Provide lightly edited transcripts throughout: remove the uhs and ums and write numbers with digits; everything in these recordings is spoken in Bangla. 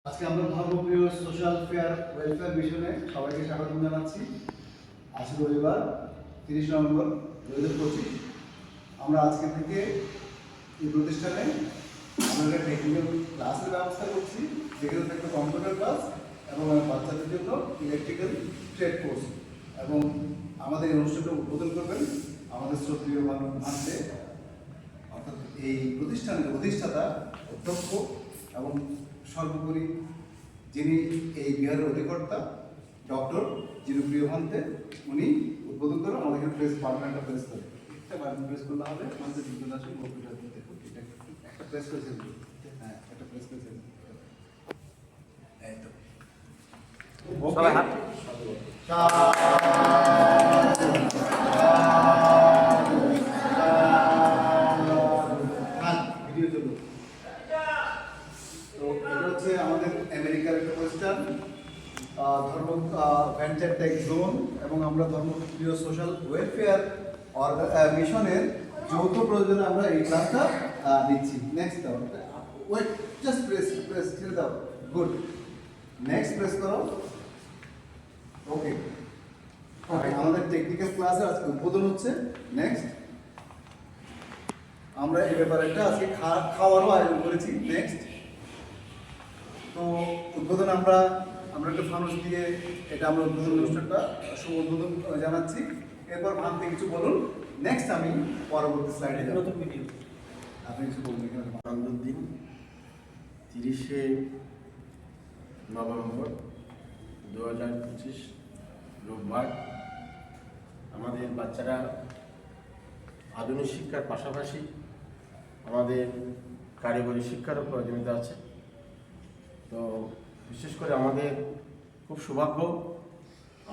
আজকে আমরা ধর্মপ্রিয় সোশ্যাল ওয়েলফেয়ার মিশনে সবাইকে স্বাগত জানাচ্ছি। আজ রবিবার 30 নভেম্বর 2025। আমরা আজকে থেকে এই প্রতিষ্ঠানে আমরা টেকনিক্যাল ক্লাসের ব্যবস্থা করছি, যেখানে থাকবে কম্পিউটার ক্লাস এবং বাচ্চাদের জন্য ইলেকট্রিক্যাল ট্রেড কোর্স। এবং আমাদের এই অনুষ্ঠানটা উদ্বোধন করবেন আমাদের শ্রদ্ধেয় মানতে, অর্থাৎ এই প্রতিষ্ঠানের অধিষ্ঠাতা অধ্যক্ষ এবং সর্বোপরি যিনি এই বিহারের অধিকর্তা ডক্টর জিনুপ্রিয় ভান্তে, উনি উদ্বোধন করে আমাদের এখানে প্রেস পার্মানেন্ট প্রেস করে একটা প্রেস করলে হবে। আমাদের বিদ্যুৎ আসলে কম্পিউটার দেখুন, এটা একটা প্রেস করেছে, হ্যাঁ একটা প্রেস করেছে, এই তো ওকে। ভিডিও চলুন। তো এটা হচ্ছে আমাদের আমেরিকার একটা প্রতিষ্ঠান, ধর্ম ভেঞ্চার টেক জোন, এবং আমরা ধর্মপ্রিয় সোশ্যাল ওয়েলফেয়ার মিশনের যৌথ প্রয়োজনে আমরা এই ক্লাসটা দিচ্ছি। নেক্সট দাও, ওয়েট, জাস্ট প্রেস ছেড়ে দাও, গুড। নেক্সট প্রেস করো, ওকে। আমাদের টেকনিক্যাল ক্লাসে আজকে উদ্বোধন হচ্ছে। নেক্সট আমরা এই ব্যাপারে একটা আজকে খাওয়ারও আয়োজন করেছি। নেক্সট তো উদ্বোধন আমরা একটা ফানুস দিয়ে এটা আমরা উদ্বোধন অনুষ্ঠানটা শুভ উদ্বোধন জানাচ্ছি। এরপর ভান্তে কিছু বলুন। নেক্সট আমি পরবর্তী স্লাইডে যাব। নতুন ভিডিও আপনি কিছু বলুন। আনন্দের দিন 30শে নভেম্বর 2025 রোববার। আমাদের বাচ্চারা আধুনিক শিক্ষার পাশাপাশি আমাদের কারিগরি শিক্ষারও প্রয়োজনীয়তা আছে। তো বিশেষ করে আমাদের খুব সৌভাগ্য,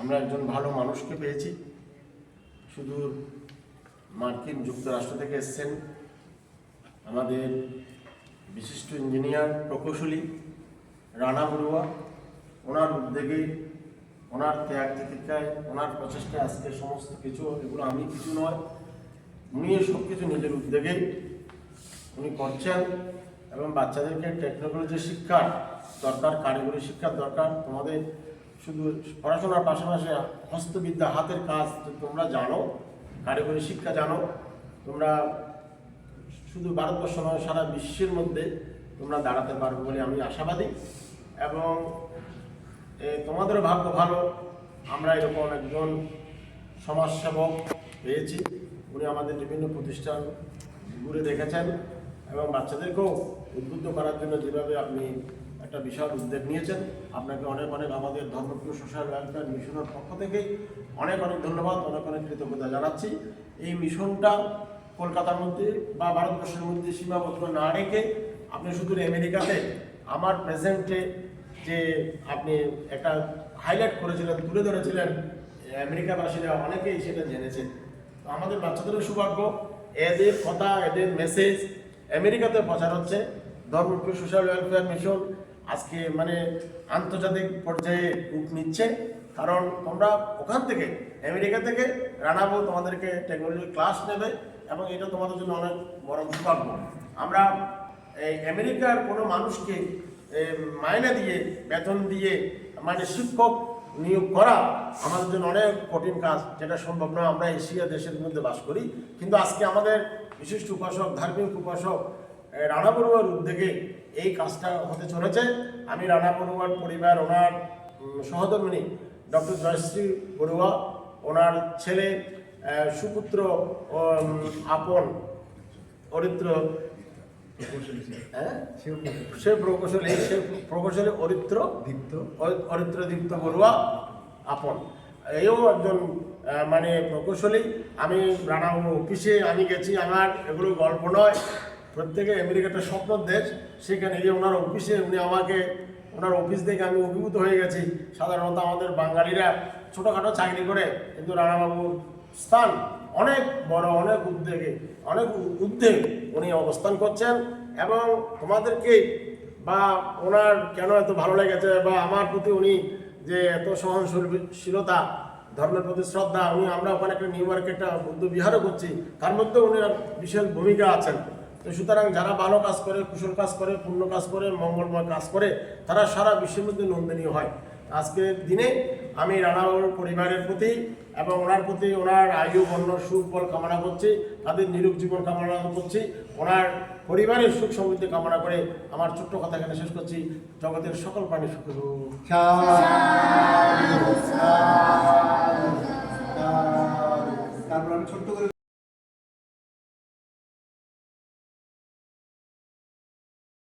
আমরা একজন ভালো মানুষকে পেয়েছি। সুদূর মার্কিন যুক্তরাষ্ট্র থেকে এসছেন আমাদের বিশিষ্ট ইঞ্জিনিয়ার প্রকৌশলী রানা বড়ুয়া। ওনার উদ্যোগে, ওনার ত্যাগ তিতিক্ষায়, ওনার প্রচেষ্টায় আজকে সমস্ত কিছু, এগুলো আমি কিছু নয়, উনি সব কিছু নিজের উদ্যোগে উনি করছেন। এবং বাচ্চাদেরকে টেকনোলজি শিক্ষার দরকার, কারিগরি শিক্ষার দরকার। তোমাদের শুধু পড়াশোনার পাশাপাশি হস্তবিদ্যা, হাতের কাজ তোমরা জানো, কারিগরি শিক্ষা জানো, তোমরা শুধু ভারতবর্ষ নয় সারা বিশ্বের মধ্যে তোমরা দাঁড়াতে পারবে বলে আমি আশাবাদী। এবং তোমাদেরও ভাগ্য ভালো, আমরা এরকম একজন সমাজসেবক পেয়েছি। উনি আমাদের বিভিন্ন প্রতিষ্ঠান ঘুরে দেখেছেন এবং বাচ্চাদেরকেও উদ্বুদ্ধ করার জন্য যেভাবে আপনি একটা বিশাল উদ্যোগ নিয়েছেন, আপনাকে অনেক অনেক আমাদের ধর্মপ্রিয় সোশ্যাল ওয়েলফেয়ার মিশনের পক্ষ থেকে অনেক অনেক ধন্যবাদ, অনেক অনেক কৃতজ্ঞতা জানাচ্ছি। এই মিশনটা কলকাতার মধ্যে বা ভারতবর্ষের মধ্যে সীমাবদ্ধ না রেখে আপনি শুধু আমেরিকাতে আমার প্রেজেন্টে যে আপনি একটা হাইলাইট করেছিলেন, তুলে ধরেছিলেন, আমেরিকাবাসীরা অনেকেই সেটা জেনেছেন। তো আমাদের বাচ্চাদেরও সৌভাগ্য, এদের কথা, এদের মেসেজ আমেরিকাতে প্রচার হচ্ছে। ধর্মপ্রিয় সোশ্যাল ওয়েলফেয়ার মিশন আজকে মানে আন্তর্জাতিক পর্যায়ে রূপ নিচ্ছে, কারণ তোমরা ওখান থেকে, আমেরিকা থেকে রানাবো তোমাদেরকে টেকনোলজি ক্লাস নেবে এবং এটা তোমাদের জন্য অনেক বড় সৌভাগ্য। আমরা এই আমেরিকার কোনো মানুষকে মাইনে দিয়ে, বেতন দিয়ে মানে শিক্ষক নিয়োগ করা আমাদের জন্য অনেক কঠিন কাজ, যেটা সম্ভব নয়। আমরা এশিয়া দেশের মধ্যে বাস করি, কিন্তু আজকে আমাদের বিশিষ্ট উপাসক, ধার্মিক উপাসক রানা বড়ুয়ার উদ্যোগে এই কাজটা হতে চলেছে। আমি রানা বড়ুয়ার পরিবার, ওনার সহধর্মিণী ডক্টর জয়শ্রী বড়ুয়া, ওনার ছেলে সুপুত্র আপন অরিত্র, সে প্রকৌশলী অরিত্রদীপ্ত বড়ুয়া আপন, এও একজন মানে প্রকৌশলী। আমি রানা অফিসে আমি গেছি, আমার এগুলো গল্প নয়, প্রত্যেকে আমেরিকাটা স্বপ্ন দেশ, সেখানে গিয়ে ওনার অফিসে উনি আমাকে, ওনার অফিস থেকে আমি অভিভূত হয়ে গেছি। সাধারণত আমাদের বাঙালিরা ছোটোখাটো চাকরি করে, কিন্তু রানাবাবুর স্থান অনেক বড়, অনেক উদ্যোগ উনি অবস্থান করছেন। এবং তোমাদেরকে বা ওনার কেন এত ভালো লেগেছে বা আমার প্রতি উনি যে এত সহনশীলতা, ধর্মের প্রতি শ্রদ্ধা, আমরা ওখানে একটা নিউ ইয়র্কে একটা বৌদ্ধ বিহারও করছি, তার মধ্যে উনি বিশেষ ভূমিকা আছেন। তো সুতরাং যারা ভালো কাজ করে, কুশল কাজ করে, পুণ্য কাজ করে, মঙ্গলময় কাজ করে, তারা সারা বিশ্বের মধ্যে নন্দনীয় হয়। আজকের দিনে আমি রানাউল পরিবারের প্রতি এবং ওনার প্রতি ওনার আয়ু বর্ণ সুফল কামনা করছি, তাদের নিরোগ জীবন কামনা করছি, ওনার পরিবারের সুখ সমৃদ্ধি কামনা করে আমার ছোট্ট কথা এখানে শেষ করছি। জগতের সকল প্রাণী সুখী হোক।